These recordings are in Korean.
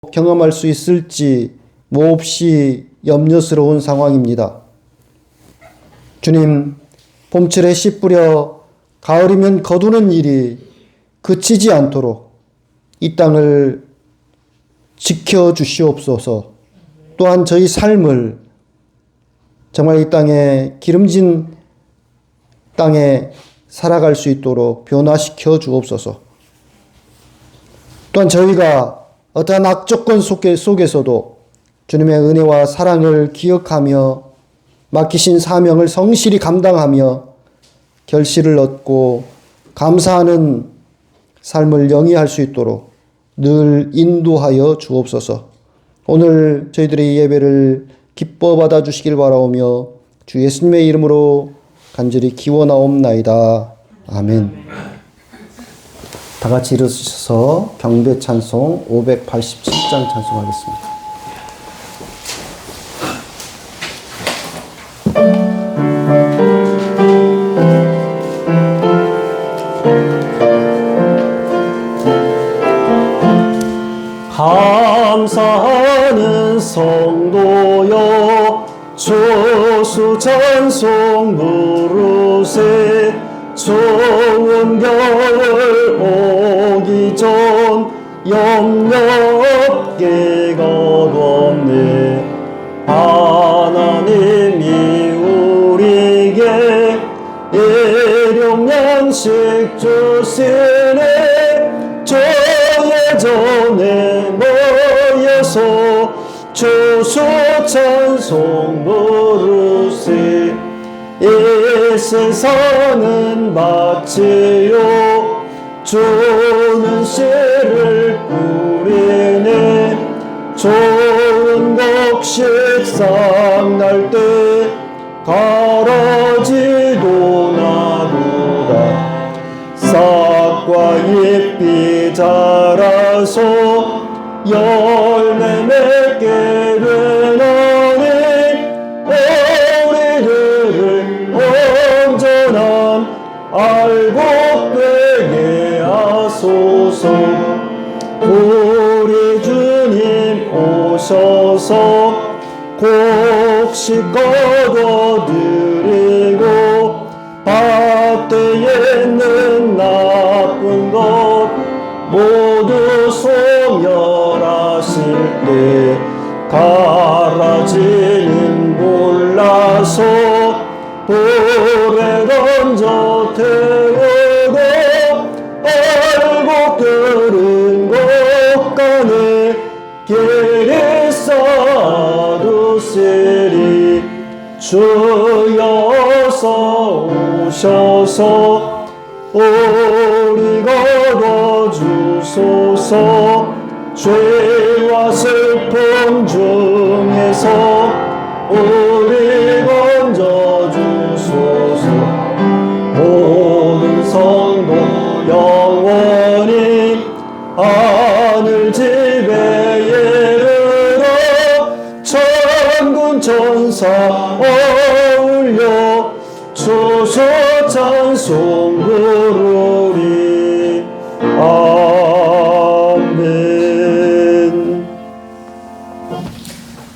경험할 수 있을지 몹시 염려스러운 상황입니다. 주님, 봄철에 씨 뿌려 가을이면 거두는 일이 그치지 않도록 이 땅을 지켜주시옵소서. 또한 저희 삶을 정말 이 땅에 기름진 땅에 살아갈 수 있도록 변화시켜 주옵소서. 또한 저희가 어떠한 악조건 속에서도 주님의 은혜와 사랑을 기억하며 맡기신 사명을 성실히 감당하며 결실을 얻고 감사하는 삶을 영위할 수 있도록 늘 인도하여 주옵소서. 오늘 저희들의 예배를 기뻐 받아 주시길 바라오며 주 예수님의 이름으로 간절히 기원하옵나이다. 아멘. 다 같이 일어서셔서 경배 찬송 587장 찬송하겠습니다. 감사하는 성도여 조수 찬송 부르세. 좋은 겨울 오기 전 염려 없게 거뒀네. 하나님이 우리에게 일용 양식 주시네. 저 예전에 모여서 조수 찬송 부르세. 이 세상은 마치요 주는 씨를 뿌리네. 좋은 곡 식상 날 때 가라지도 나보다 싹과 잎이 자라서 열매 맺게 되나니 온전한 알곡 되게 하소서. 우리 주님 오셔서 곡식 거둬드리고 밭에 있는 나쁜 것 모두 소멸하실 때 가라지는 골라서 돌에 던져 태우고 알곡 들은 곳간에 길이 쌓아두시리. 주여서 오셔서 우리 걸어주소서. 죄와 슬픔 중에서 우리 건져주소서. 모든 성도 영원히 하늘 집에 이르러 천군 천사 어울려 조수 찬송 부르리. 아멘.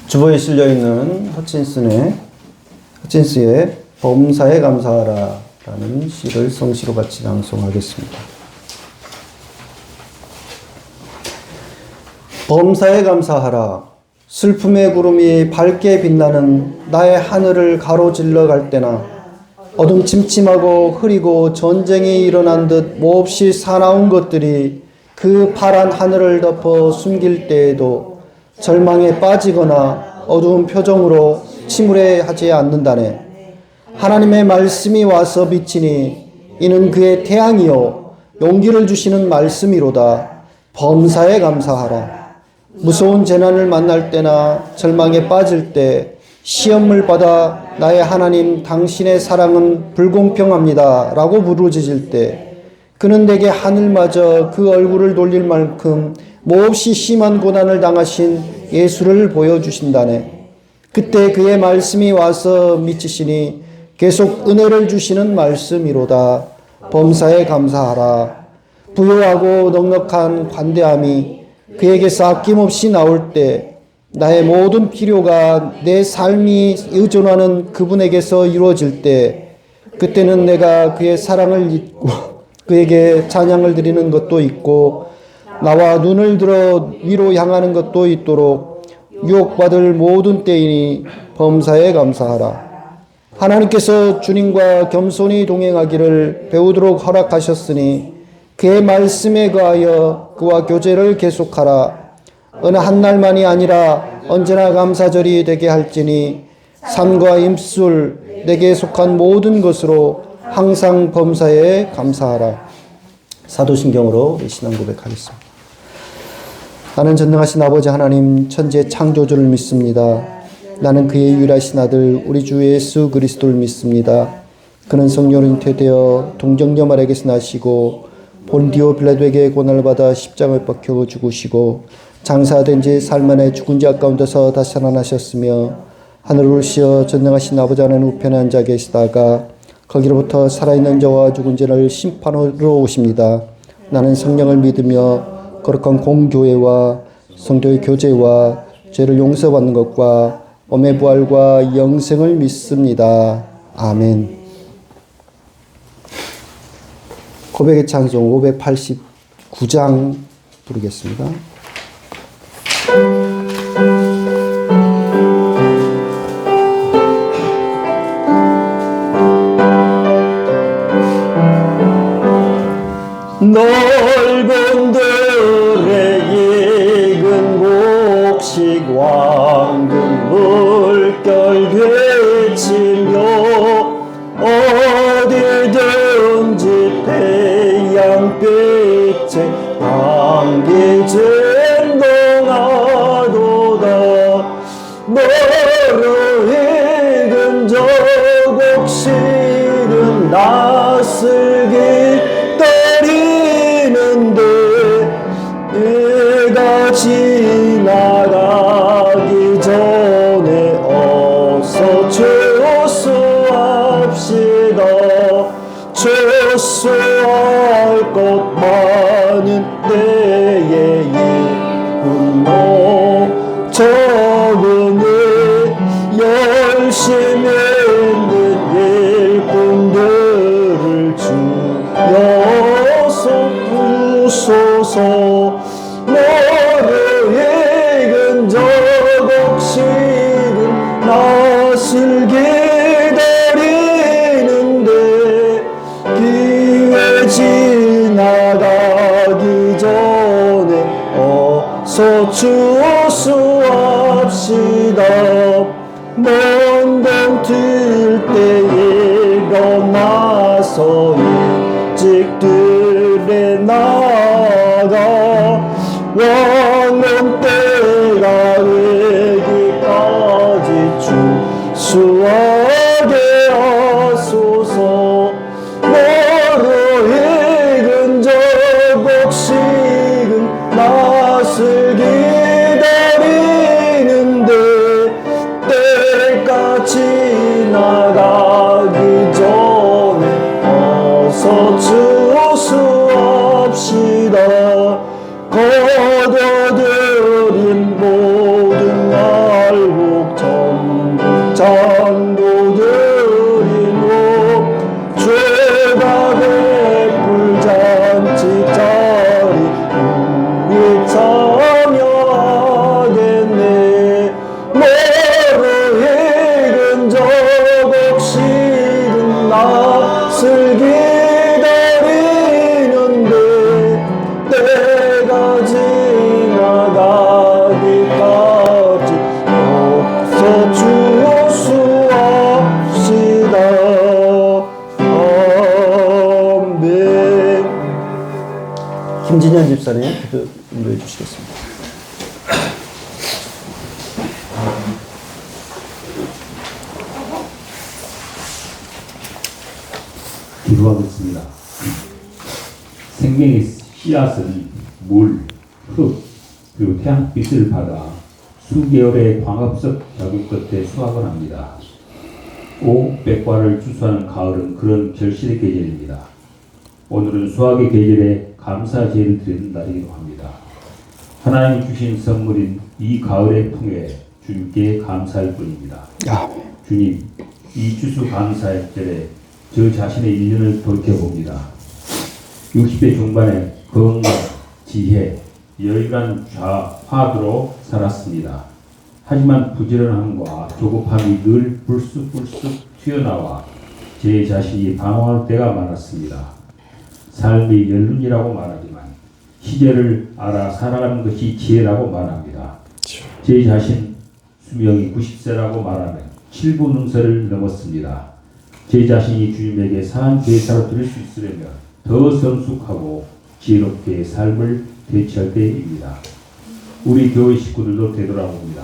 주보에 실려있는 허친스의 범사에 감사하라 라는 시를 성시로 같이 낭송하겠습니다. 범사에 감사하라. 슬픔의 구름이 밝게 빛나는 나의 하늘을 가로질러 갈 때나 어둠침침하고 흐리고 전쟁이 일어난 듯 몹시 사나운 것들이 그 파란 하늘을 덮어 숨길 때에도 절망에 빠지거나 어두운 표정으로 침울해하지 않는다네. 하나님의 말씀이 와서 비치니 이는 그의 태양이요 용기를 주시는 말씀이로다. 범사에 감사하라. 무서운 재난을 만날 때나 절망에 빠질 때 시험을 받아 나의 하나님 당신의 사랑은 불공평합니다 라고 부르짖을 때 그는 내게 하늘마저 그 얼굴을 돌릴 만큼 몹시 심한 고난을 당하신 예수를 보여주신다네. 그때 그의 말씀이 와서 미치시니 계속 은혜를 주시는 말씀이로다. 범사에 감사하라. 부유하고 넉넉한 관대함이 그에게서 아낌없이 나올 때 나의 모든 필요가 내 삶이 의존하는 그분에게서 이루어질 때 그때는 내가 그의 사랑을 잊고 그에게 찬양을 드리는 것도 있고 나와 눈을 들어 위로 향하는 것도 있도록 유혹받을 모든 때이니 범사에 감사하라. 하나님께서 주님과 겸손히 동행하기를 배우도록 허락하셨으니 그의 말씀에 거하여 그와 교제를 계속하라. 어느 한 날만이 아니라 언제나 감사절이 되게 할지니 삶과 임술 내게 속한 모든 것으로 항상 범사에 감사하라. 사도신경으로 신앙 고백하겠습니다. 나는 전능하신 아버지 하나님 천지의 창조주를 믿습니다. 나는 그의 유일하신 아들 우리 주 예수 그리스도를 믿습니다. 그는 성령으로 잉태되어 동정녀 마리아에게서 나시고 본디오 빌라도에게 고난을 받아 십자가에 박혀 죽으시고 장사된 지 사흘 만에 죽은 자 가운데서 다시 살아나셨으며 하늘을 오르시어 전능하신 아버지 하나님 우편에 앉아 계시다가 거기로부터 살아있는 자와 죽은 자를 심판하러 오십니다. 나는 성령을 믿으며 거룩한 공교회와 성도의 교제와 죄를 용서받는 것과 몸의 부활과 영생을 믿습니다. 아멘. 고백의 찬송 589장 부르겠습니다. 넓은 들의 익은 곡식 왕금 물결 되치며 어디든지 태양빛에 감기 진동하도다. 너로 익은 저 곡식은 낯설기 떠리는데 내가 지나가기 전에 어서 추수합시다. 추수할 것 많은 때에 이 분노 적으니 열심히 있는 일꾼들을 주여서 부르소서. 너를 익은 저 곡식은 낯을 기다리는데 기회 지나가기 전에 어서 추수합시다. 먼 들 때에 일어나서 일찍 들에 나가 왕은 때가 되기까지 추수하게 하소서. 너로 익은 저 곡식은 낯을 기다리는데 때가 지나가기 전에 어서 추수합시다. 거둬들인 모든 알곡 전부 잔도들이고 죄가 베풀 잔치 자리 우리 참여하겠네. 너로 익은 저 곡식은 낯을 기다리는데 때가 지나가기까지 어서 추수합시다. 아멘. 김진현 집사님 기도 인도해 주시겠습니다. 기도하겠습니다. 생명의 씨앗은 물, 흙, 그리고 태양빛을 받아 수개월의 광합석 자국 끝에 수확을 합니다. 꼭 백과를 추수하는 가을은 그런 결실의 계절입니다. 오늘은 수확의 계절에 감사 제를 드리는 날이기도 합니다. 하나님 주신 선물인 이 가을의 풍요에 주님께 감사할 뿐입니다. 주님, 이 추수 감사의 절에 저 자신의 1년을 돌이켜봅니다. 60대 중반에 건강, 지혜, 여유란 화두로 살았습니다. 하지만 부지런함과 조급함이 늘 불쑥불쑥 튀어나와 제 자신이 방황할 때가 많았습니다. 삶이 연륜이라고 말하지만 시절을 알아 살아가는 것이 지혜라고 말합니다. 제 자신 수명이 90세라고 말하면 7부 능서를 넘었습니다. 제 자신이 주님에게 사한 제사로 드릴 수 있으려면 더 성숙하고 지혜롭게 삶을 대처할 때입니다. 우리 교회 식구들도 되돌아봅니다.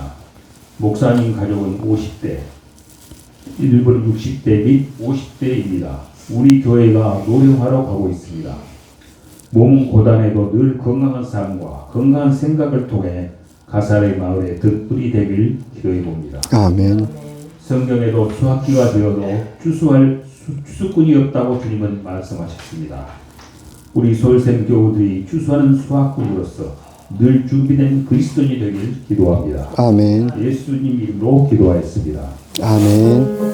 목사님 가족은 50대, 일부는 60대 및 50대입니다. 우리 교회가 노령화로 가고 있습니다. 몸은 고단해도 늘 건강한 삶과 건강한 생각을 통해 가사의 마을에 덧불이 되길 기도해 봅니다. 아멘. 성경에도 수확기가 되어도 추수할 추수꾼이 없다고 주님은 말씀하셨습니다. 우리 서울샘 교우들이 추수하는 수확꾼으로서 늘 준비된 그리스도인이 되길 기도합니다. 아멘. 예수님 이름으로 기도하였습니다. 아멘.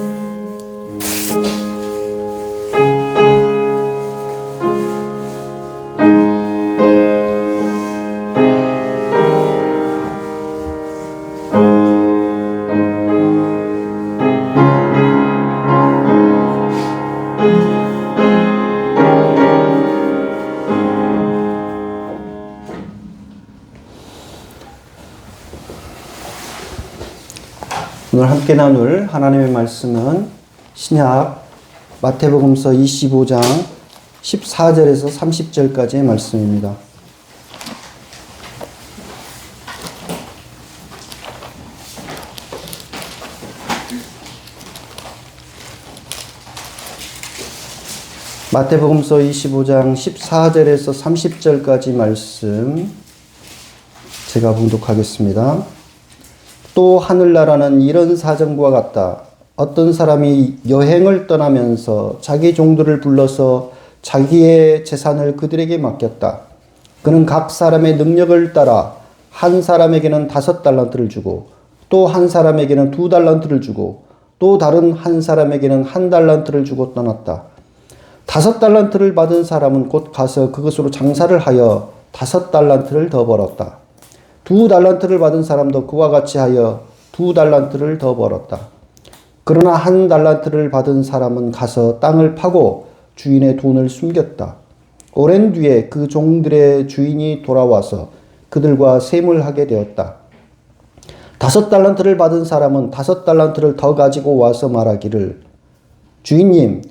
오늘 함께 나눌 하나님의 말씀은 신약 마태복음서 25장 14절에서 30절까지의 말씀입니다. 마태복음서 25장 14절에서 30절까지 말씀 제가 봉독하겠습니다. 또 하늘나라는 이런 사정과 같다. 어떤 사람이 여행을 떠나면서 자기 종들을 불러서 자기의 재산을 그들에게 맡겼다. 그는 각 사람의 능력을 따라 한 사람에게는 5달란트를 주고 또 한 사람에게는 2달란트를 주고 또 다른 한 사람에게는 1달란트를 주고 떠났다. 5달란트를 받은 사람은 곧 가서 그것으로 장사를 하여 5달란트를 더 벌었다. 2달란트를 받은 사람도 그와 같이 하여 2달란트를 더 벌었다. 그러나 1달란트를 받은 사람은 가서 땅을 파고 주인의 돈을 숨겼다. 오랜 뒤에 그 종들의 주인이 돌아와서 그들과 셈을 하게 되었다. 5달란트를 받은 사람은 5달란트를 더 가지고 와서 말하기를 주인님,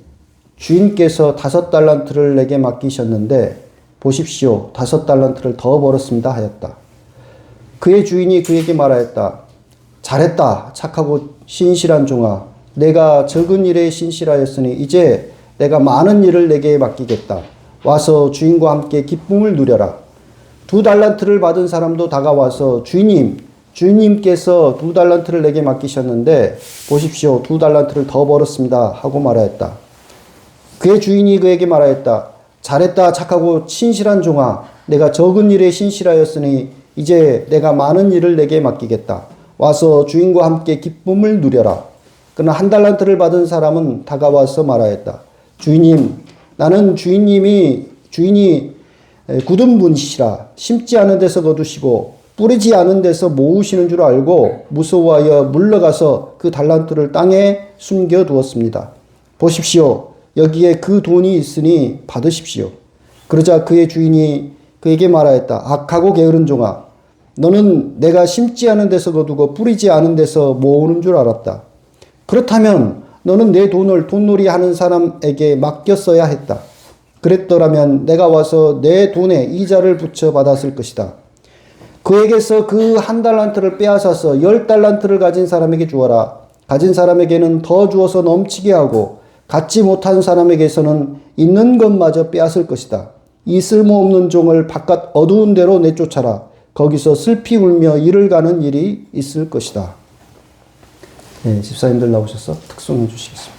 주인께서 5달란트를 내게 맡기셨는데 보십시오, 5달란트를 더 벌었습니다 하였다. 그의 주인이 그에게 말하였다. 잘했다, 착하고 신실한 종아. 내가 적은 일에 신실하였으니 이제 내가 많은 일을 내게 맡기겠다. 와서 주인과 함께 기쁨을 누려라. 2달란트를 받은 사람도 다가와서 주인님, 주인님께서 2달란트를 내게 맡기셨는데 보십시오, 2달란트를 더 벌었습니다 하고 말하였다. 그의 주인이 그에게 말하였다. 잘했다, 착하고 신실한 종아. 내가 적은 일에 신실하였으니 이제 내가 많은 일을 내게 맡기겠다. 와서 주인과 함께 기쁨을 누려라. 그러나 1달란트를 받은 사람은 다가와서 말하였다. 주인님, 나는 주인이 굳은 분이시라. 심지 않은 데서 거두시고 뿌리지 않은 데서 모으시는 줄 알고 무서워하여 물러가서 그 달란트를 땅에 숨겨두었습니다. 보십시오, 여기에 그 돈이 있으니 받으십시오. 그러자 그의 주인이 그에게 말하였다. 악하고 게으른 종아, 너는 내가 심지 않은 데서 거두고 뿌리지 않은 데서 모으는 줄 알았다. 그렇다면 너는 내 돈을 돈놀이 하는 사람에게 맡겼어야 했다. 그랬더라면 내가 와서 내 돈에 이자를 붙여 받았을 것이다. 그에게서 그 1달란트를 빼앗아서 10달란트를 가진 사람에게 주어라. 가진 사람에게는 더 주어서 넘치게 하고 갖지 못한 사람에게서는 있는 것마저 빼앗을 것이다. 이 쓸모없는 종을 바깥 어두운 데로 내쫓아라. 거기서 슬피 울며 이를 가는 일이 있을 것이다. 네, 집사님들 나오셔서 특송해 주시겠습니다.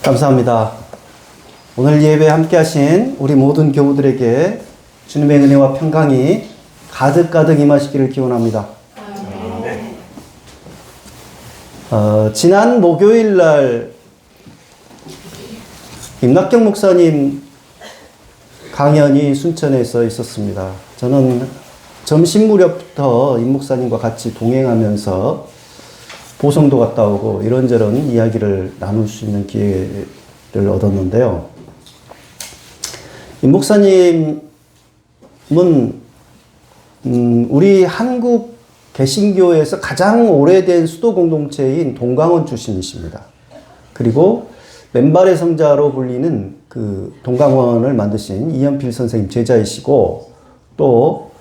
감사합니다. 오늘 예배 함께 하신 우리 모든 교우들에게 주님의 은혜와 평강이 가득가득 임하시기를 기원합니다. 지난 목요일 날 임낙경 목사님 강연이 순천에서 있었습니다. 저는 점심 무렵부터 임 목사님과 같이 동행하면서 보성도 갔다 오고 이런저런 이야기를 나눌 수 있는 기회를 얻었는데요. 임 목사님은 우리 한국 개신교에서 가장 오래된 수도 공동체인 동강원 출신이십니다. 그리고 맨발의 성자로 불리는 그 동강원을 만드신 이연필 선생님 제자이시고, 또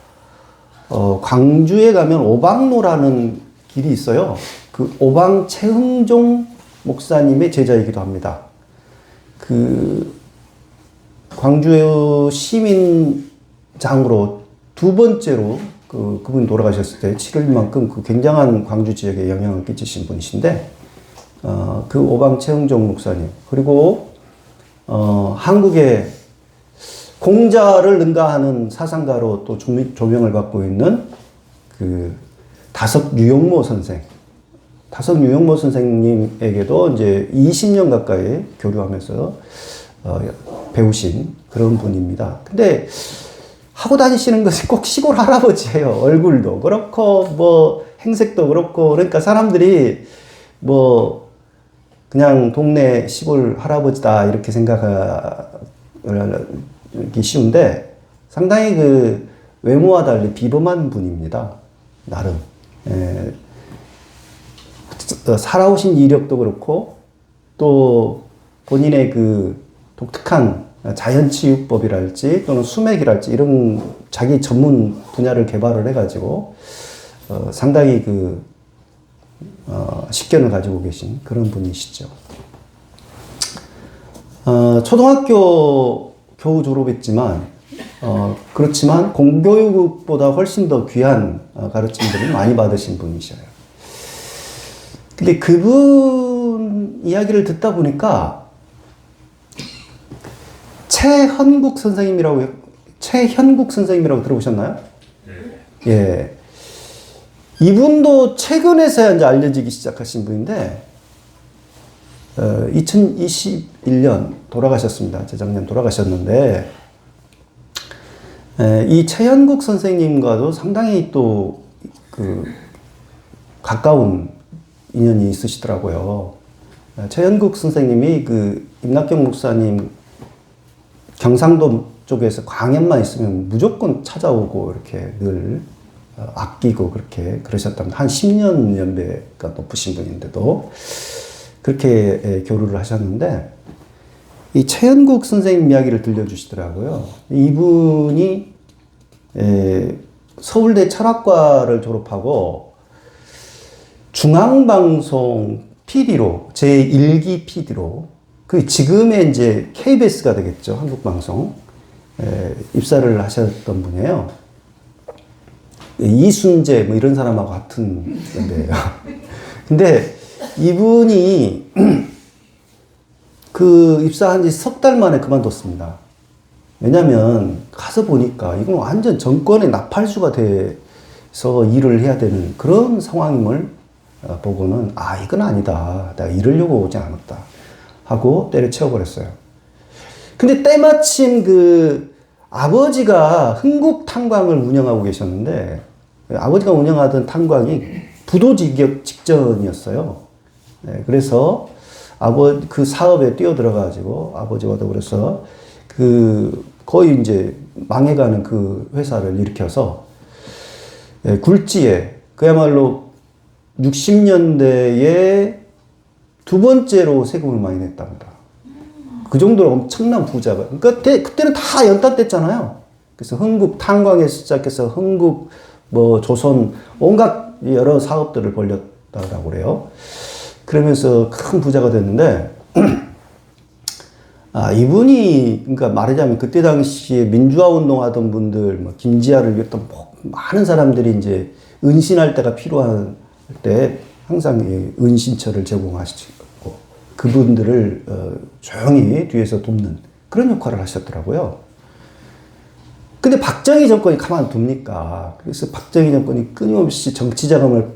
광주에 가면 오방로라는 길이 있어요. 그 오방 최흥종 목사님의 제자이기도 합니다. 그 광주 시민장으로 두 번째로 그분이 돌아가셨을 때 7일만큼 그 굉장한 광주 지역에 영향을 끼치신 분이신데, 그 오방 최흥종 목사님, 그리고 한국의 공자를 능가하는 사상가로 또 조명을 받고 있는 그 다석 유영모 선생, 다석 유영모 선생님에게도 이제 20년 가까이 교류하면서 배우신 그런 분입니다. 근데 하고 다니시는 것이 꼭 시골 할아버지예요. 얼굴도 그렇고 뭐 행색도 그렇고, 그러니까 사람들이 뭐 그냥 동네 시골 할아버지다 이렇게 생각하기 쉬운데, 상당히 그 외모와 달리 비범한 분입니다. 나름. 살아오신 이력도 그렇고, 또 본인의 그 독특한 자연치유법이랄지 또는 수맥이랄지 이런 자기 전문 분야를 개발을 해가지고 상당히 그 식견을 가지고 계신 그런 분이시죠. 초등학교 겨우 졸업했지만 그렇지만 공교육보다 훨씬 더 귀한 가르침들을 많이 받으신 분이셔요. 근데 그분 이야기를 듣다 보니까 최현국 선생님이라고 들어보셨나요? 네. 예. 이분도 최근에서야 이제 알려지기 시작하신 분인데, 2021년 돌아가셨습니다. 재작년 돌아가셨는데, 이 최현국 선생님과도 상당히 또 그 가까운 인연이 있으시더라고요. 최현국 선생님이 그 임낙경 목사님 경상도 쪽에서 강연만 있으면 무조건 찾아오고 이렇게 늘 아끼고 그렇게 그러셨답니다. 한 10년 연배가 높으신 분인데도 그렇게 교류를 하셨는데, 이 최현국 선생님 이야기를 들려주시더라고요. 이분이 서울대 철학과를 졸업하고 중앙방송 PD로, 제1기 PD로, 그 지금의 이제 KBS가 되겠죠. 한국방송. 입사를 하셨던 분이에요. 이순재 뭐 이런 사람하고 같은 연배예요. 근데 이분이 그 입사한 지 석 달 만에 그만뒀습니다. 왜냐면 가서 보니까 이건 완전 정권의 나팔수가 돼서 일을 해야 되는 그런 상황임을 보고는, 이건 아니다. 내가 이러려고 오지 않았다 하고 때려치워버렸어요. 근데 때마침 그 아버지가 흥국탄광을 운영하고 계셨는데, 아버지가 운영하던 탄광이 부도 직전이었어요. 그래서 그 사업에 뛰어들어가지고 아버지와 더불어서 거의 이제 망해가는 그 회사를 일으켜서 굴지에 그야말로 60년대에 두 번째로 세금을 많이 냈답니다. 그 정도로 엄청난 부자가. 그러니까 그때는 다 연탄됐잖아요. 그래서 흥국 탄광에서 시작해서 흥국, 조선, 온갖 여러 사업들을 벌렸다고 그래요. 그러면서 큰 부자가 됐는데, 이분이, 그러니까 말하자면 그때 당시에 민주화 운동하던 분들, 김지아를 비롯한 많은 사람들이 이제 은신할 때가 필요할 때 항상 은신처를 제공하시고, 그분들을 조용히 뒤에서 돕는 그런 역할을 하셨더라고요. 근데 박정희 정권이 가만둡니까? 그래서 박정희 정권이 끊임없이 정치 자금을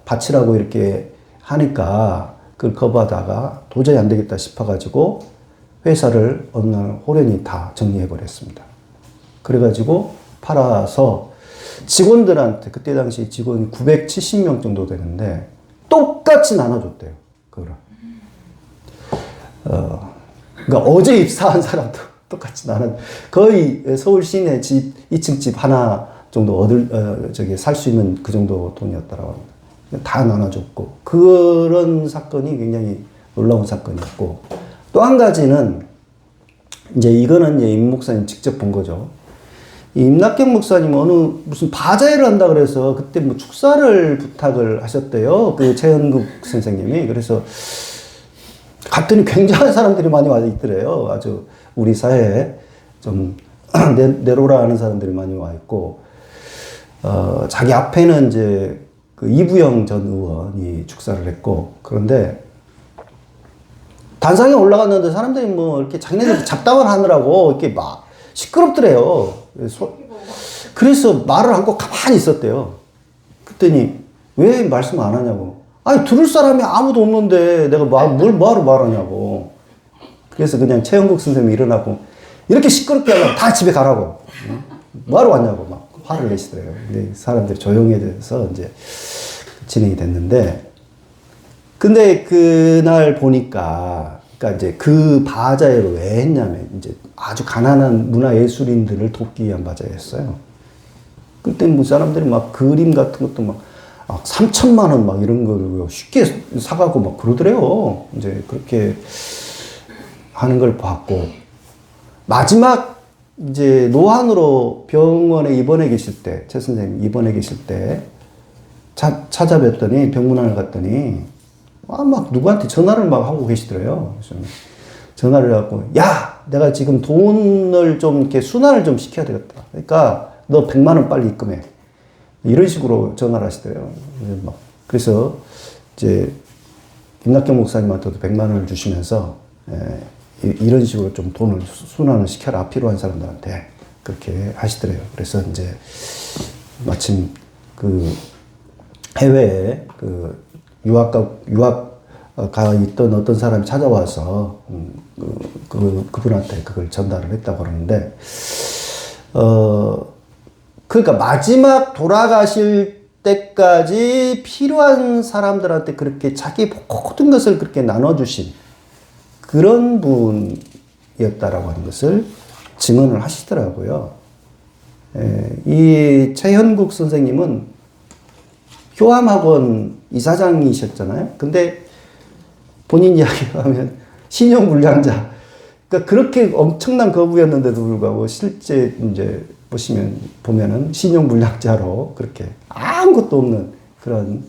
바치라고 이렇게 하니까 그걸 거부하다가 도저히 안 되겠다 싶어가지고 회사를 어느 날 호련히 다 정리해버렸습니다. 그래가지고 팔아서 직원들한테, 그때 당시 직원이 970명 정도 되는데 똑같이 나눠줬대요. 그거를. 그러니까 어제 입사한 사람도 똑같이 거의 서울 시내 집, 2층 집 하나 정도 살 수 있는 그 정도 돈이었다라고 합니다. 다 나눠줬고, 그런 사건이 굉장히 놀라운 사건이었고, 또 한 가지는, 이제 이거는 이제 임 목사님 직접 본 거죠. 이 임낙경 목사님 무슨 바자회를 한다 그래서 그때 축사를 부탁을 하셨대요. 그 최현국 선생님이. 그래서 갔더니 굉장한 사람들이 많이 와 있더래요. 아주 우리 사회에 좀 내로라 하는 사람들이 많이 와 있고, 자기 앞에는 이제 그 이부영 전 의원이 축사를 했고, 그런데 단상에 올라갔는데 사람들이 이렇게 자기네들 잡담을 하느라고 이렇게 막 시끄럽더래요. 그래서 말을 안 하고 가만히 있었대요. 그랬더니 왜 말씀 안 하냐고. 아니, 들을 사람이 아무도 없는데 내가 뭐하러 말하냐고. 그래서 그냥 최영국 선생님이 일어나고, 이렇게 시끄럽게 하면 다 집에 가라고. 뭐하러 왔냐고 막 화를 내시더래요. 근데 사람들이 조용해져서 이제 진행이 됐는데, 근데 그날 보니까, 그러니까 이제 그 바자회로 왜 했냐면, 이제 아주 가난한 문화예술인들을 돕기 위한 바자회였어요. 그때 사람들이 막 그림 같은 것도 막 3천만 원 막 이런 거를 쉽게 사가고 막 그러더래요. 이제 그렇게 하는 걸 봤고, 마지막 이제 노안으로 병원에 입원해 계실 때, 최 선생님 입원해 계실 때 찾아뵀더니, 병문안을 갔더니 막 누구한테 전화를 막 하고 계시더래요. 그래서 전화를 해갖고, 야, 내가 지금 돈을 좀 이렇게 순환을 좀 시켜야 되겠다. 그러니까 너 100만 원 빨리 입금해. 이런 식으로 전화를 하시더래요. 그래서 이제 임낙경 목사님한테도 100만 원을 주시면서 이런 식으로 좀 돈을 순환을 시켜라. 필요한 사람들한테. 그렇게 하시더래요. 그래서 이제 마침 그 해외에 유학 가 있던 어떤 사람이 찾아와서 그분한테 그걸 전달을 했다고 그러는데, 그러니까 마지막 돌아가실 때까지 필요한 사람들한테 그렇게 자기 모든 것을 그렇게 나눠주신 그런 분이었다라고 하는 것을 증언을 하시더라고요. 이 최현국 선생님은 교암학원 이사장이셨잖아요. 근데 본인 이야기하면 신용불량자. 그러니까 그렇게 엄청난 거부였는데도 불구하고 실제 이제 보면은 신용불량자로 그렇게 아무것도 없는 그런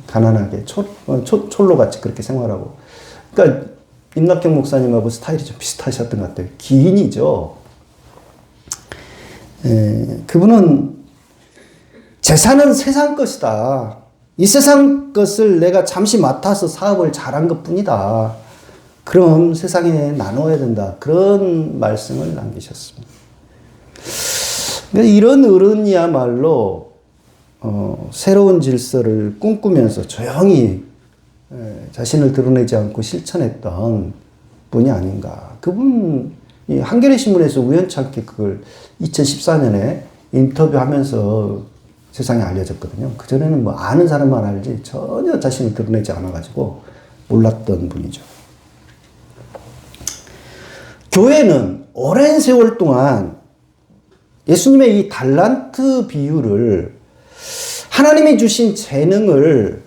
가난하게 촐로같이 그렇게 생활하고. 그러니까 임낙경 목사님하고 스타일이 좀 비슷하셨던 것 같아요. 기인이죠. 그분은 재산은 세상 것이다. 이 세상 것을 내가 잠시 맡아서 사업을 잘한 것 뿐이다. 그럼 세상에 나눠야 된다. 그런 말씀을 남기셨습니다. 이런 어른이야말로 새로운 질서를 꿈꾸면서 조용히 자신을 드러내지 않고 실천했던 분이 아닌가. 그분이 한겨레 신문에서 우연찮게 그걸 2014년에 인터뷰하면서 세상에 알려졌거든요. 그전에는 아는 사람만 알지 전혀 자신을 드러내지 않아가지고 몰랐던 분이죠. 교회는 오랜 세월 동안 예수님의 이 달란트 비유를 하나님이 주신 재능을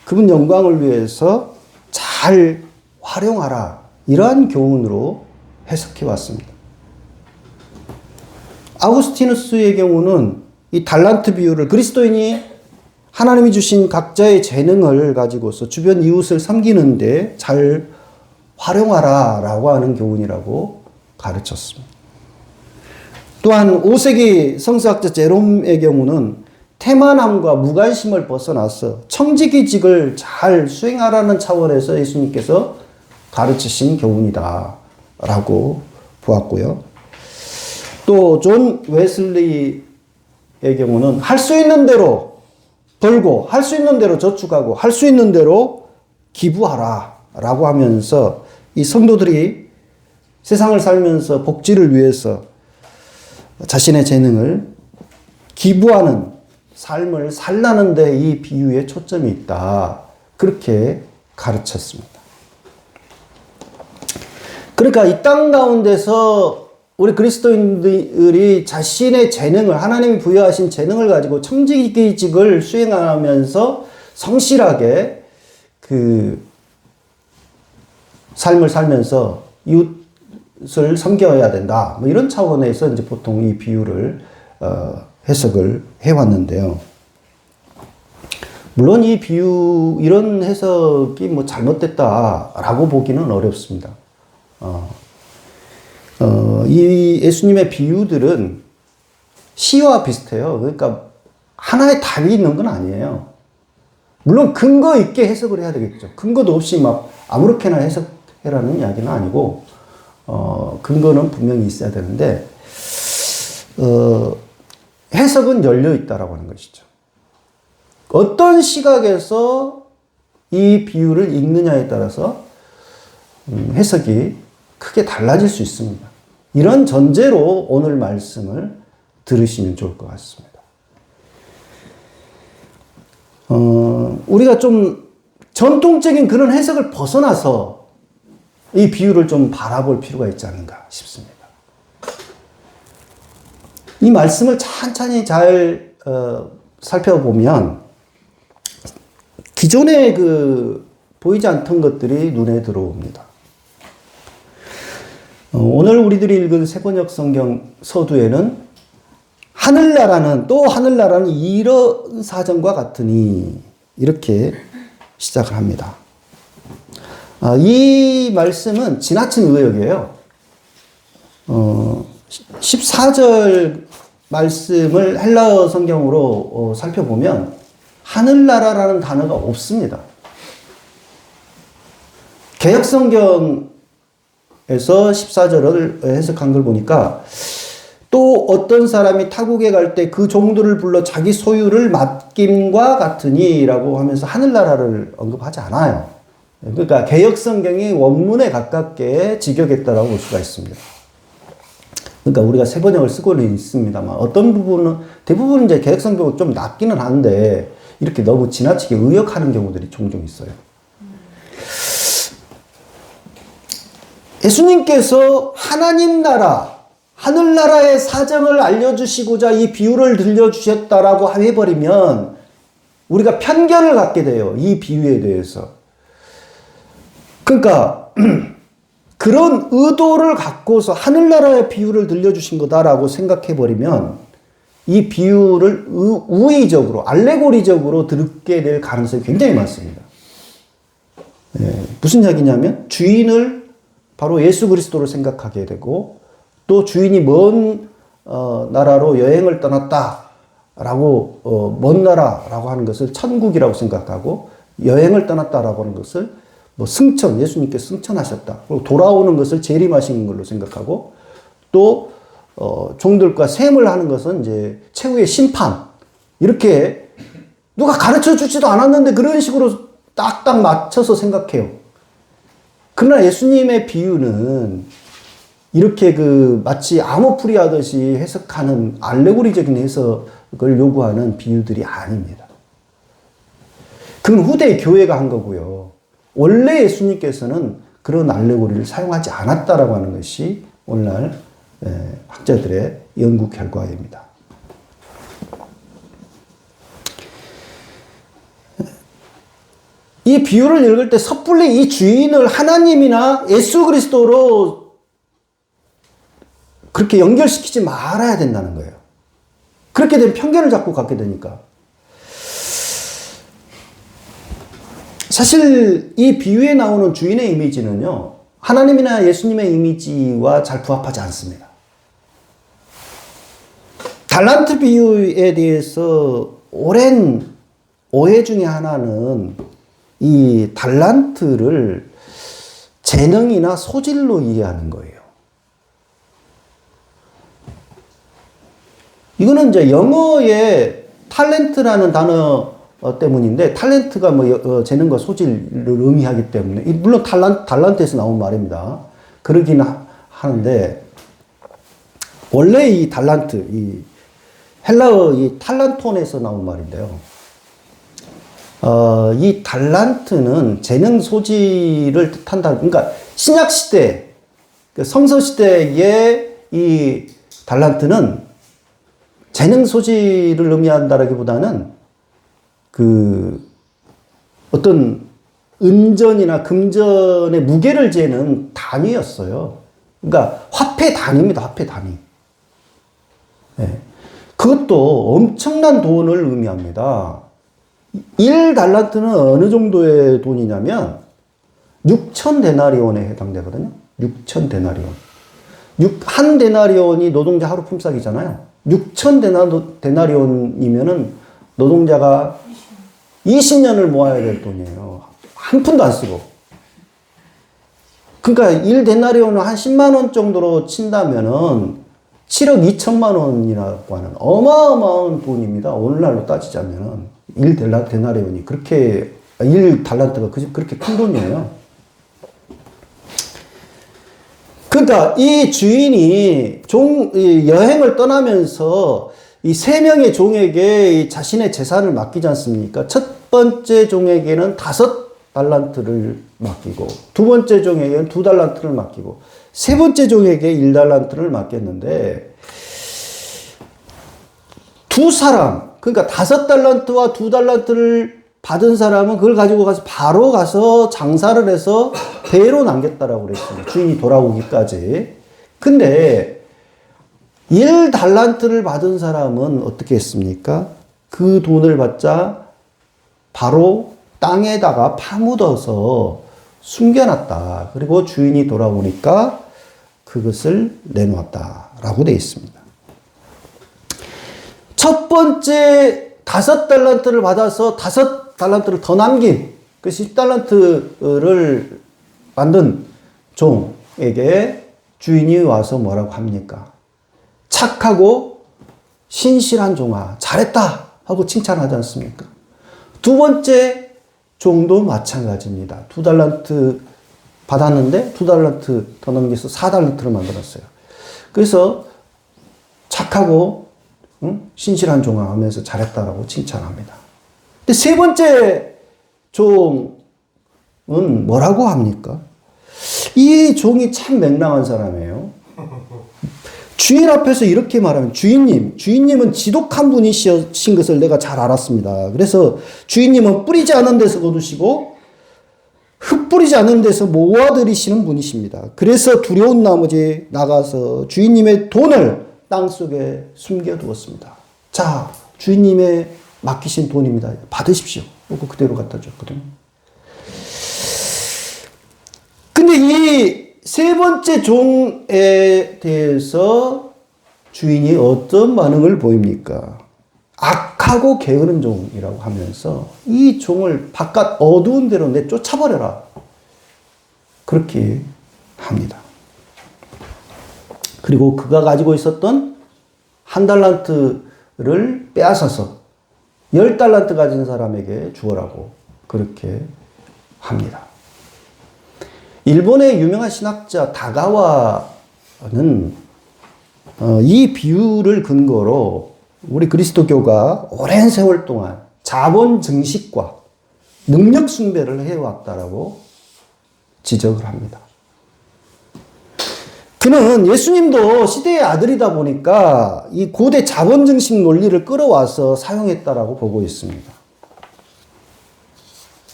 그분 영광을 위해서 잘 활용하라, 이러한 교훈으로 해석해 왔습니다. 아우구스티누스의 경우는 이 달란트 비유를 그리스도인이 하나님이 주신 각자의 재능을 가지고서 주변 이웃을 섬기는데 잘 활용하라 라고 하는 교훈이라고 가르쳤습니다. 또한 5세기 성서학자 제롬의 경우는 태만함과 무관심을 벗어나서 청지기직을 잘 수행하라는 차원에서 예수님께서 가르치신 교훈이다 라고 보았고요. 또 존 웨슬리의 경우는 할 수 있는 대로 벌고 할 수 있는 대로 저축하고 할 수 있는 대로 기부하라 라고 하면서 이 성도들이 세상을 살면서 복지를 위해서 자신의 재능을 기부하는 삶을 살라는 데 이 비유에 초점이 있다, 그렇게 가르쳤습니다. 그러니까 이 땅 가운데서 우리 그리스도인들이 자신의 재능을, 하나님이 부여하신 재능을 가지고 청지기직을 수행하면서 성실하게 그 삶을 살면서 이웃을 섬겨야 된다, 뭐 이런 차원에서 이제 보통 이 비유를 해석을 해왔는데요. 물론 이 비유, 이런 해석이 뭐 잘못됐다라고 보기는 어렵습니다. 이 예수님의 비유들은 시와 비슷해요. 그러니까 하나의 답이 있는 건 아니에요. 물론 근거 있게 해석을 해야 되겠죠. 근거도 없이 막 아무렇게나 해석해라는 이야기는 아니고, 근거는 분명히 있어야 되는데, 해석은 열려 있다라고 하는 것이죠. 어떤 시각에서 이 비유를 읽느냐에 따라서 해석이 크게 달라질 수 있습니다. 이런 전제로 오늘 말씀을 들으시면 좋을 것 같습니다. 우리가 좀 전통적인 그런 해석을 벗어나서 이 비유를 좀 바라볼 필요가 있지 않은가 싶습니다. 이 말씀을 찬찬히 잘 살펴보면 기존에 보이지 않던 것들이 눈에 들어옵니다. 오늘 우리들이 읽은 세번역 성경 서두에는 하늘나라는, 또 하늘나라는 이런 사정과 같으니, 이렇게 시작을 합니다. 이 말씀은 지나친 의역이에요. 14절 말씀을 헬라어 성경으로 살펴보면 하늘나라라는 단어가 없습니다. 개역 성경에서 14절을 해석한 걸 보니까, 또 어떤 사람이 타국에 갈 때 그 종들을 불러 자기 소유를 맡김과 같으니 라고 하면서 하늘나라를 언급하지 않아요. 그러니까 개역 성경이 원문에 가깝게 직역했다라고 볼 수가 있습니다. 그러니까 우리가 세 번역을 쓰고는 있습니다만, 어떤 부분은, 대부분 이제 개역 성경은 좀 낫기는 한데, 이렇게 너무 지나치게 의역하는 경우들이 종종 있어요. 예수님께서 하나님 나라, 하늘나라의 사정을 알려주시고자 이 비유를 들려주셨다라고 해버리면 우리가 편견을 갖게 돼요. 이 비유에 대해서. 그러니까 그런 의도를 갖고서 하늘나라의 비유를 들려주신 거다라고 생각해버리면 이 비유를 우의적으로, 알레고리적으로 듣게 될 가능성이 굉장히 많습니다. 무슨 이야기냐면 주인을 바로 예수 그리스도를 생각하게 되고, 또 주인이 먼 나라로 여행을 떠났다라고, 먼 나라라고 하는 것을 천국이라고 생각하고, 여행을 떠났다라고 하는 것을 뭐 승천, 예수님께서 승천하셨다, 그리고 돌아오는 것을 재림하신 걸로 생각하고, 또 종들과 셈을 하는 것은 이제 최후의 심판, 이렇게 누가 가르쳐 주지도 않았는데 그런 식으로 딱딱 맞춰서 생각해요. 그러나 예수님의 비유는 이렇게 마치 암호풀이 하듯이 해석하는 알레고리적인 해석을 요구하는 비유들이 아닙니다. 그건 후대의 교회가 한 거고요. 원래 예수님께서는 그런 알레고리를 사용하지 않았다라고 하는 것이 오늘날 학자들의 연구 결과입니다. 이 비유를 읽을 때 섣불리 이 주인을 하나님이나 예수 그리스도로 그렇게 연결시키지 말아야 된다는 거예요. 그렇게 되면 편견을 자꾸 갖게 되니까. 사실 이 비유에 나오는 주인의 이미지는요, 하나님이나 예수님의 이미지와 잘 부합하지 않습니다. 달란트 비유에 대해서 오랜 오해 중에 하나는 이 달란트를 재능이나 소질로 이해하는 거예요. 이거는 이제 영어의 탤런트라는 단어 때문인데, 탤런트가 재능과 소질을 의미하기 때문에, 물론 달란트에서 나온 말입니다. 그러긴 하는데, 원래 이 달란트, 이 헬라어 이 탈란톤에서 나온 말인데요. 이 달란트는 재능 소질을 뜻한다. 그러니까 신약시대, 성서시대의 이 달란트는 재능 소질을 의미한다라기보다는 어떤 은전이나 금전의 무게를 재는 단위였어요. 그러니까 화폐 단위입니다. 화폐 단위. 네. 그것도 엄청난 돈을 의미합니다. 1달란트는 어느 정도의 돈이냐면 6,000데나리온에 해당되거든요. 6,000데나리온. 한 데나리온이 노동자 하루 품삯이잖아요. 6,000데나리온이면은 노동자가 20년을 모아야 될 돈이에요. 한 푼도 안 쓰고. 그러니까 1데나리온을 한 10만 원 정도로 친다면은 7억 2천만 원이라고 하는 어마어마한 돈입니다. 오늘날로 따지자면은 1데나리온이 그렇게 1달란트가 그렇게 큰 돈이에요. 그러니까 이 주인이 여행을 떠나면서 이 3명의 종에게 자신의 재산을 맡기지 않습니까? 첫 번째 종에게는 5달란트를 맡기고, 두 번째 종에게는 2달란트를 맡기고, 세 번째 종에게 1달란트를 맡겼는데, 두 사람, 그러니까 5달란트와 2달란트를 받은 사람은 그걸 가지고 바로 가서 장사를 해서 배로 남겼다라고 그랬습니다. 주인이 돌아오기까지. 근데 1달란트를 받은 사람은 어떻게 했습니까? 그 돈을 받자 바로 땅에다가 파묻어서 숨겨놨다. 그리고 주인이 돌아오니까 그것을 내놓았다라고 되어 있습니다. 첫 번째 5달란트를 받아서 5달란트를 더 남긴 그 10달란트를 만든 종에게 주인이 와서 뭐라고 합니까? 착하고 신실한 종아, 잘했다 하고 칭찬하지 않습니까? 두 번째 종도 마찬가지입니다. 2달란트 받았는데 2달란트 더 넘겨서 4달란트를 만들었어요. 그래서 착하고 신실한 종아 하면서 잘했다라고 칭찬합니다. 근데 세 번째 종은 뭐라고 합니까? 이 종이 참 맹랑한 사람이에요. 주인 앞에서 이렇게 말하면, 주인님은 지독한 분이신 것을 내가 잘 알았습니다. 그래서 주인님은 뿌리지 않은 데서 거두시고 흙 뿌리지 않은 데서 모아들이시는 분이십니다. 그래서 두려운 나머지 나가서 주인님의 돈을 땅속에 숨겨두었습니다. 자, 주인님의 맡기신 돈입니다. 받으십시오. 그거 그대로 갖다 줬거든요. 근데 이 세 번째 종에 대해서 주인이 어떤 반응을 보입니까? 악하고 게으른 종이라고 하면서 이 종을 바깥 어두운 데로 내쫓아버려라. 그렇게 합니다. 그리고 그가 가지고 있었던 1달란트를 빼앗아서 10달란트 가진 사람에게 주어라고 그렇게 합니다. 일본의 유명한 신학자 다가와는 이 비유를 근거로 우리 그리스도교가 오랜 세월 동안 자본 증식과 능력 숭배를 해왔다라고 지적을 합니다. 그는 예수님도 시대의 아들이다 보니까 이 고대 자본증식 논리를 끌어와서 사용했다라고 보고 있습니다.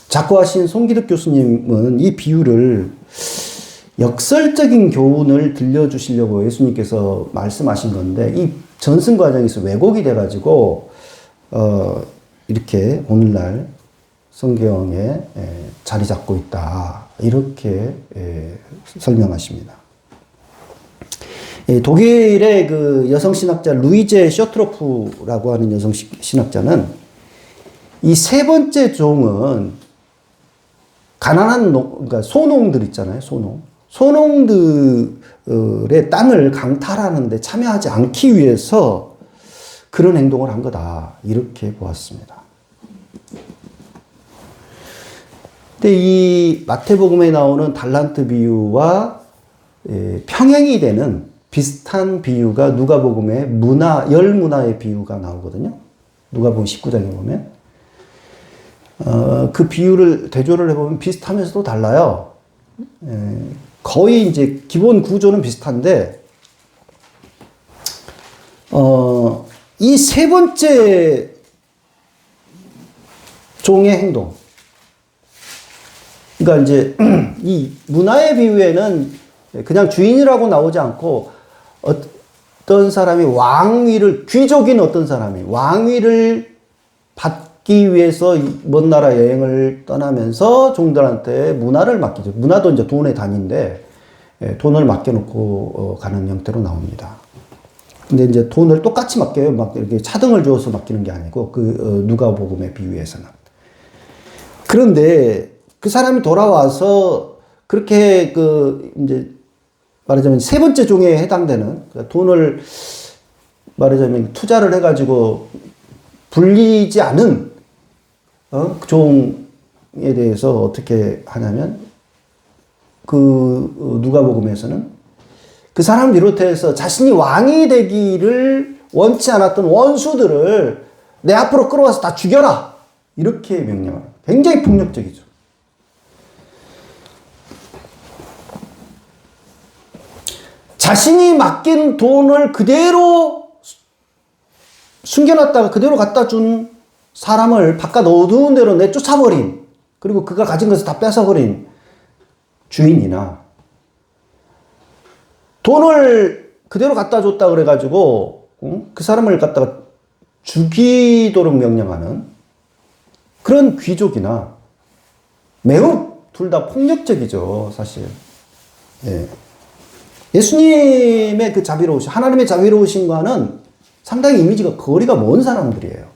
작고하신 송기득 교수님은 이 비유를 역설적인 교훈을 들려주시려고 예수님께서 말씀하신 건데 이 전승 과정에서 왜곡이 돼가지고 이렇게 오늘날 성경에 자리 잡고 있다 이렇게 설명하십니다. 독일의 그 여성 신학자 루이제 쇼트로프라고 하는 여성 신학자는 이 세 번째 종은 가난한 그러니까 소농들 있잖아요, 소농들의 땅을 강탈하는데 참여하지 않기 위해서 그런 행동을 한 거다 이렇게 보았습니다. 근데 이 마태복음에 나오는 달란트 비유와 평행이 되는 비슷한 비유가 누가복음의 열 문화의 비유가 나오거든요. 누가복음 19장에 보면 그 비유를 대조를 해보면 비슷하면서도 달라요. 거의 이제 기본 구조는 비슷한데 이 세 번째 종의 행동, 그러니까 이제 이 문화의 비유에는 그냥 주인이라고 나오지 않고 어떤 사람이 왕위를, 귀족인 어떤 사람이 왕위를 받기 위해서 먼 나라 여행을 떠나면서 종들한테 문화를 맡기죠. 문화도 이제 돈의 단위인데 돈을 맡겨놓고 가는 형태로 나옵니다. 근데 이제 돈을 똑같이 맡겨요. 막 이렇게 차등을 주어서 맡기는 게 아니고 그 누가복음의 비유에서는. 그런데 그 사람이 돌아와서 그렇게 그 이제 말하자면 세 번째 종에 해당되는 돈을 말하자면 투자를 해가지고 불리지 않은 그 종에 대해서 어떻게 하냐면 그 누가복음에서는 그 사람을 비롯해서 자신이 왕이 되기를 원치 않았던 원수들을 내 앞으로 끌어와서 다 죽여라 이렇게 명령합니다. 굉장히 폭력적이죠. 자신이 맡긴 돈을 그대로 숨겨놨다가 그대로 갖다 준 사람을 바깥 어두운 데로 내쫓아버린, 그리고 그가 가진 것을 다 뺏어버린 주인이나, 돈을 그대로 갖다 줬다 그래가지고 그 사람을 갖다가 죽이도록 명령하는 그런 귀족이나, 매우 둘 다 폭력적이죠, 사실. 예. 예수님의 그 자비로우심, 하나님의 자비로우심과는 상당히 이미지가 거리가 먼 사람들이에요.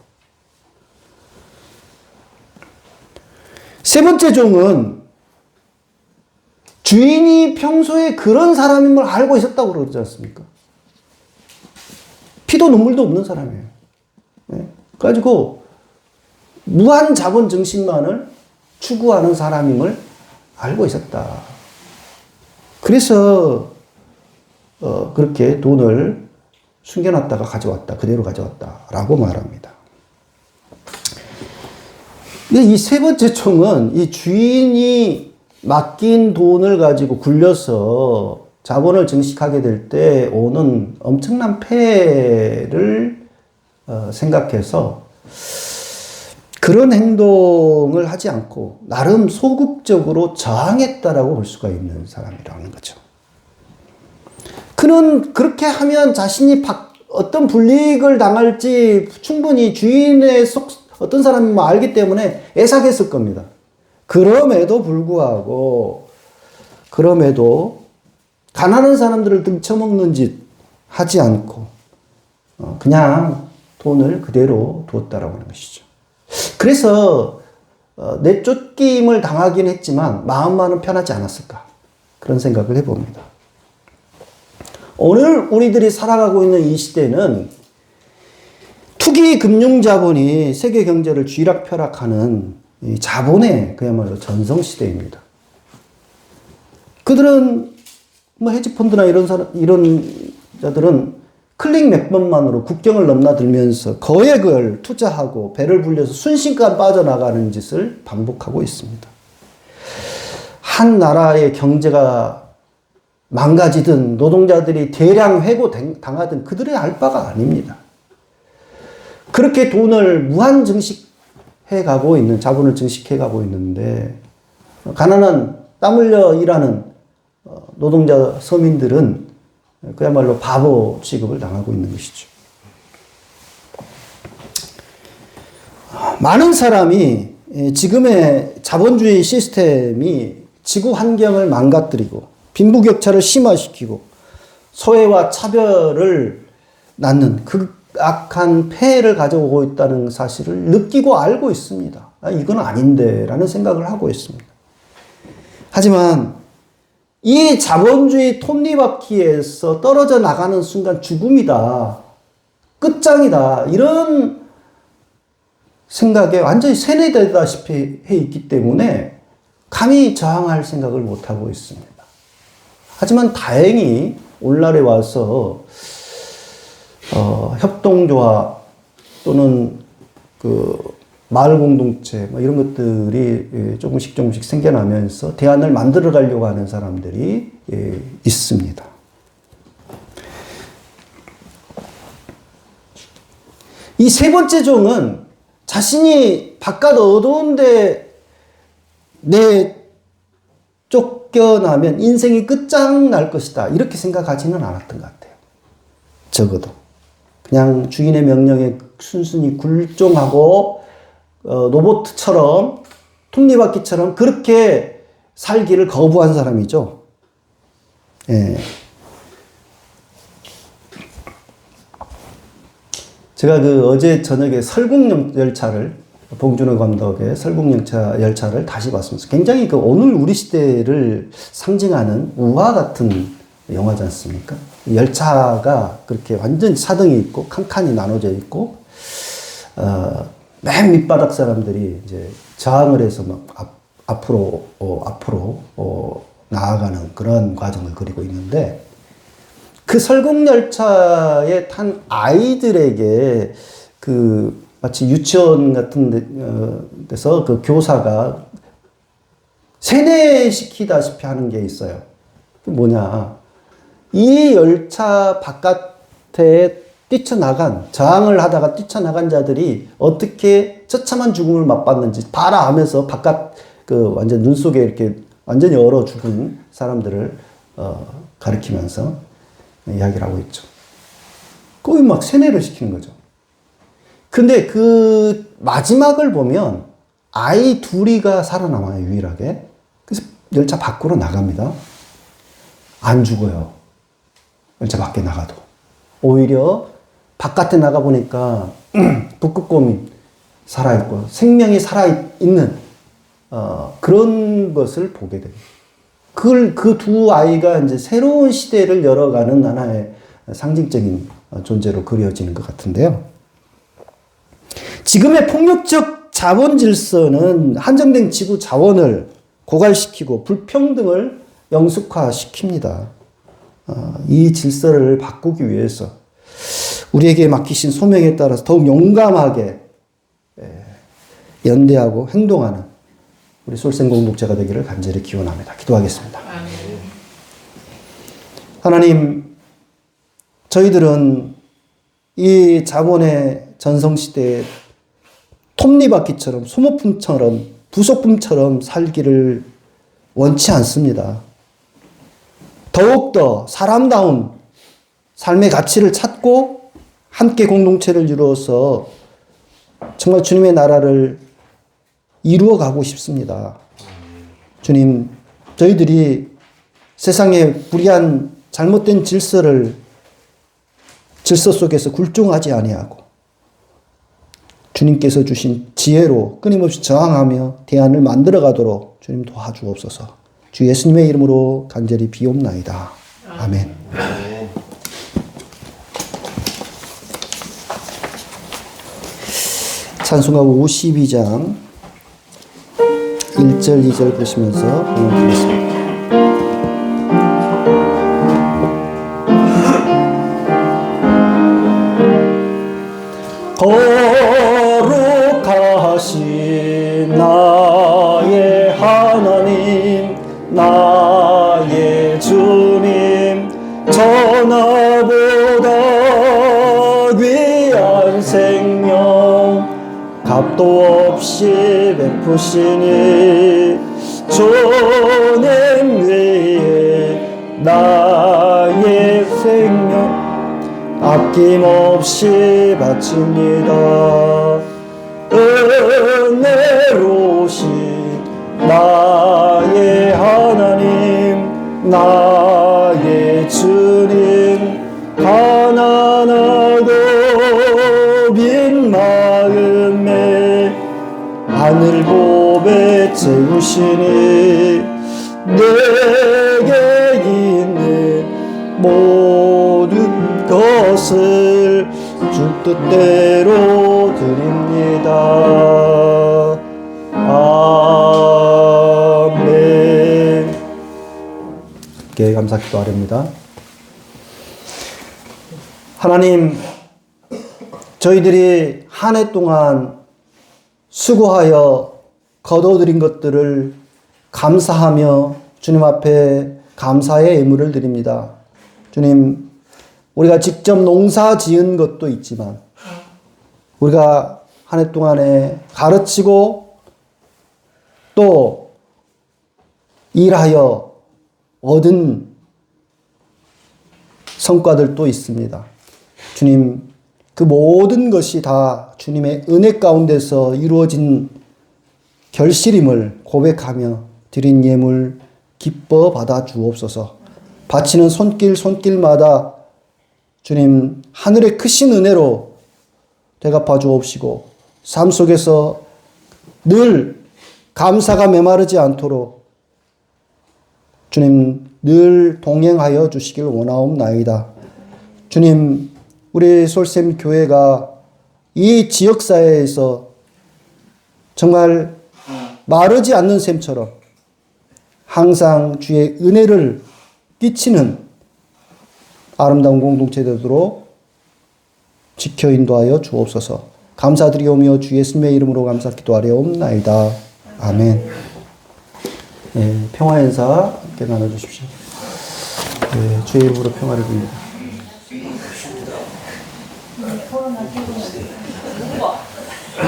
세 번째 종은 주인이 평소에 그런 사람임을 알고 있었다고 그러지 않습니까? 피도 눈물도 없는 사람이에요. 네? 그래가지고 무한 자본 증식만을 추구하는 사람임을 알고 있었다. 그래서 그렇게 돈을 숨겨놨다가 가져왔다. 그대로 가져왔다라고 말합니다. 근데 이 세 번째 총은 이 주인이 맡긴 돈을 가지고 굴려서 자본을 증식하게 될 때 오는 엄청난 폐해를 생각해서 그런 행동을 하지 않고 나름 소극적으로 저항했다라고 볼 수가 있는 사람이라는 거죠. 그는 그렇게 하면 자신이 어떤 불이익을 당할지 충분히 주인의 어떤 사람이 알기 때문에 애삭했을 겁니다. 그럼에도 불구하고, 가난한 사람들을 등쳐먹는 짓 하지 않고, 그냥 돈을 그대로 두었다라고 하는 것이죠. 그래서, 내쫓김을 당하긴 했지만, 마음만은 편하지 않았을까. 그런 생각을 해봅니다. 오늘 우리들이 살아가고 있는 이 시대는 투기 금융 자본이 세계 경제를 쥐락펴락하는 이 자본의 그야말로 전성시대입니다. 그들은 뭐 헤지펀드나 이런 자들은 클릭 몇 번만으로 국경을 넘나들면서 거액을 투자하고 배를 불려서 순식간 빠져나가는 짓을 반복하고 있습니다. 한 나라의 경제가 망가지든 노동자들이 대량 해고 당하든 그들의 알 바가 아닙니다. 그렇게 돈을 무한 증식해 가고 있는, 자본을 증식해 가고 있는데, 가난한 땀 흘려 일하는 노동자 서민들은 그야말로 바보 취급을 당하고 있는 것이죠. 많은 사람이 지금의 자본주의 시스템이 지구 환경을 망가뜨리고 빈부격차를 심화시키고 소외와 차별을 낳는 극악한 폐해를 가져오고 있다는 사실을 느끼고 알고 있습니다. 이건 아닌데 라는 생각을 하고 있습니다. 하지만 이 자본주의 톱니바퀴에서 떨어져 나가는 순간 죽음이다, 끝장이다, 이런 생각에 완전히 세뇌되다시피 해 있기 때문에 감히 저항할 생각을 못하고 있습니다. 하지만 다행히 오늘날에 와서 협동조합 또는 마을 공동체 이런 것들이 조금씩 생겨나면서 대안을 만들어 가려고 하는 사람들이 있습니다. 이 세 번째 종은 자신이 바깥 어두운데 쫓겨나면 인생이 끝장날 것이다, 이렇게 생각하지는 않았던 것 같아요. 적어도 그냥 주인의 명령에 순순히 굴종하고 로봇처럼, 톱니바퀴처럼 그렇게 살기를 거부한 사람이죠. 예. 제가 어제 저녁에 설국열차를, 봉준호 감독의 설국열차를 다시 봤습니다. 굉장히 오늘 우리 시대를 상징하는 우화 같은 영화지 않습니까? 열차가 그렇게 완전 차등이 있고 칸칸이 나눠져 있고, 맨 밑바닥 사람들이 이제 저항을 해서 막 앞으로 나아가는 그런 과정을 그리고 있는데, 그 설국열차에 탄 아이들에게 마치 유치원 같은 데서 그 교사가 세뇌시키다시피 하는 게 있어요. 그 뭐냐. 이 열차 바깥에 저항을 하다가 뛰쳐나간 자들이 어떻게 처참한 죽음을 맛봤는지 봐라 하면서 바깥 완전 눈 속에 이렇게 완전히 얼어 죽은 사람들을 가리키면서 이야기를 하고 있죠. 거의 막 세뇌를 시키는 거죠. 근데 마지막을 보면 아이 둘이가 살아남아요, 유일하게. 그래서 열차 밖으로 나갑니다. 안 죽어요. 열차 밖에 나가도. 오히려 바깥에 나가보니까 북극곰이 살아있고 생명이 살아있는 그런 것을 보게 됩니다. 그 두 아이가 이제 새로운 시대를 열어가는 하나의 상징적인 존재로 그려지는 것 같은데요. 지금의 폭력적 자본 질서는 한정된 지구 자원을 고갈시키고 불평등을 영숙화시킵니다. 이 질서를 바꾸기 위해서 우리에게 맡기신 소명에 따라서 더욱 용감하게 연대하고 행동하는 우리 솔생공동체가 되기를 간절히 기원합니다. 기도하겠습니다. 하나님, 저희들은 이 자본의 전성시대에 톱니바퀴처럼 소모품처럼 부속품처럼 살기를 원치 않습니다. 더욱더 사람다운 삶의 가치를 찾고 함께 공동체를 이루어서 정말 주님의 나라를 이루어 가고 싶습니다. 주님, 저희들이 세상의 불의한 잘못된 질서 속에서 굴종하지 아니하고 주님께서 주신 지혜로 끊임없이 저항하며 대안을 만들어 가도록 주님 도와주옵소서. 주 예수님의 이름으로 간절히 비옵나이다. 아멘. 찬송가 52장 1절 2절 보시면서 응원드리겠습니다. 거룩하신 나의 하나님, 나보다 귀한 생명 값도 없이 베푸시니 주님 위에 나의 생명 아낌없이 바칩니다. 은혜로우신 나의 하나님 나의 주님 가난하고 빈 마음에 하늘 보배 채우시니 내게 있는 모든 것을 주 뜻대로 드립니다. 아멘. 함께 감사 기도하렵니다. 하나님, 저희들이 한 해 동안 수고하여 거둬들인 것들을 감사하며 주님 앞에 감사의 예물을 드립니다. 주님, 우리가 직접 농사 지은 것도 있지만 우리가 한 해 동안에 가르치고 또 일하여 얻은 성과들도 있습니다. 주님, 그 모든 것이 다 주님의 은혜 가운데서 이루어진 결실임을 고백하며 드린 예물 기뻐 받아 주옵소서. 바치는 손길마다 주님 하늘의 크신 은혜로 대갚아 주옵시고 삶 속에서 늘 감사가 메마르지 않도록 주님 늘 동행하여 주시길 원하옵나이다. 주님, 우리 솔샘 교회가 이 지역사회에서 정말 마르지 않는 샘처럼 항상 주의 은혜를 끼치는 아름다운 공동체 되도록 지켜 인도하여 주옵소서. 감사드리오며 주 예수님의 이름으로 감사 기도하려옵나이다. 아멘. 네, 평화 인사 함께 나눠주십시오. 네, 주의 이름으로 평화를 빕니다.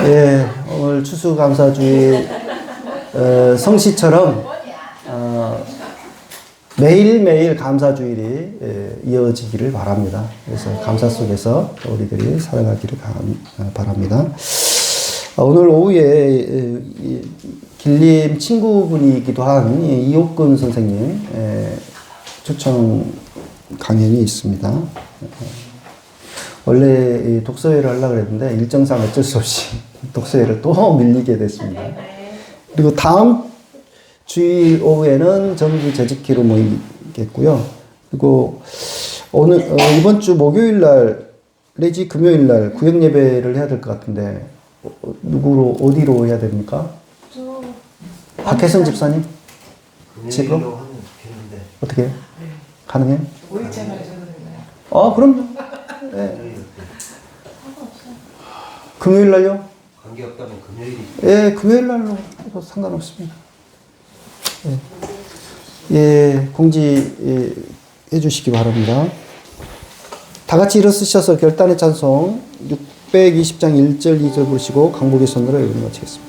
예, 오늘 추수감사주의 성시처럼 매일매일 감사주일이 이어지기를 바랍니다. 그래서 감사 속에서 우리들이 살아가기를 바랍니다. 오늘 오후에 길림 친구분이기도 한 이옥근 선생님 초청 강연이 있습니다. 원래 독서회를 하려고 했는데 일정상 어쩔 수 없이 독서회를 또 밀리게 됐습니다. 그리고 다음 주일 오후에는 정기 재직기로 모이겠고요. 그리고 오늘 이번 주 목요일 날 내지 금요일 날 구역 예배를 해야 될 것 같은데 누구로 어디로 해야 됩니까? 박혜선 집사님? 집으로? 어떻게 해요? 가능해요? 5일째 말에 저도 그럼요. 네. 금요일 날요? 관계없다면 금요일이. 예, 금요일 날로 해도 상관없습니다. 예, 공지 해주시기 바랍니다. 다 같이 일어서셔서 결단의 찬송 620장 1절 2절 부르시고 강복의 손으로 예배 마치겠습니다.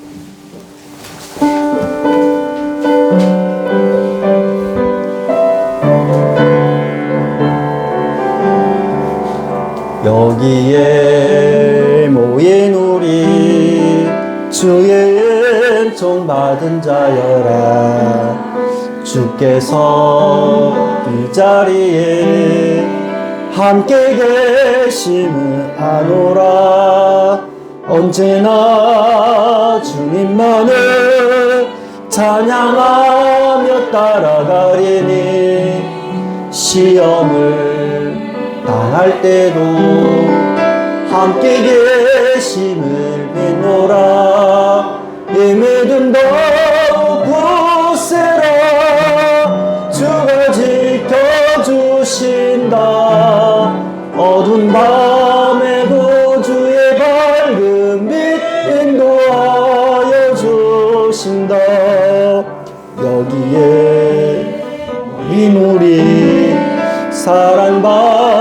여기에 모인 우리 주의 은총 받은 자여라. 주께서 이 자리에 함께 계심을 아노라. 언제나 주님만을 찬양하며 따라가리니 시험을 당할 때도 함께 계심을 믿노라. 임의든 더욱 굳세라. 주가 지켜주신다. 어두운 밤에도 주의 밝은 빛 인도하여 주신다. 여기에 이 우리 사랑받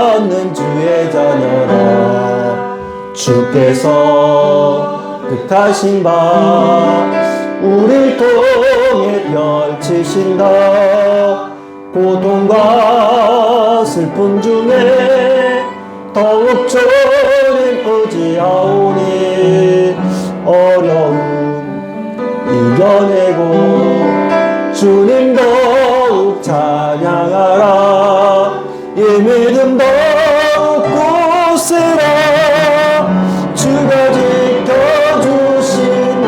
주께서 뜻하신 바 우릴 통해 펼치신다. 고통과 슬픔 중에 더욱 주님 의지하오니 어려움 이겨내고 주님 더욱 찬양하라. 이 믿음 더욱 굳세라. 주가 지켜주신다.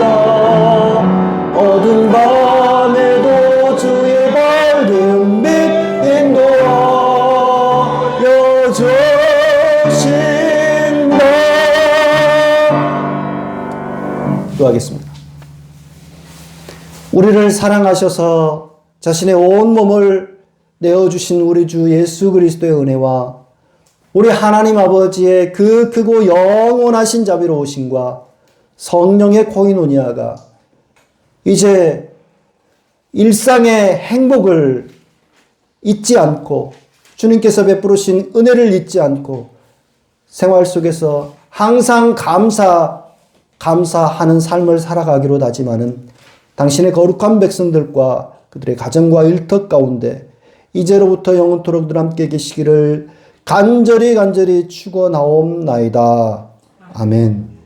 어두운 밤에도 주의 밝은 빛 인도하여 주신다. 기도하겠습니다. 우리를 사랑하셔서 자신의 온 몸을 내어주신 우리 주 예수 그리스도의 은혜와 우리 하나님 아버지의 그 크고 영원하신 자비로우심과 성령의 코이노니아가 이제 일상의 행복을 잊지 않고 주님께서 베푸신 은혜를 잊지 않고 생활 속에서 항상 감사하는 삶을 살아가기로 다짐하는 당신의 거룩한 백성들과 그들의 가정과 일터 가운데 이제로부터 영원토록 늘 함께 계시기를 간절히 축원하옵나이다. 아멘.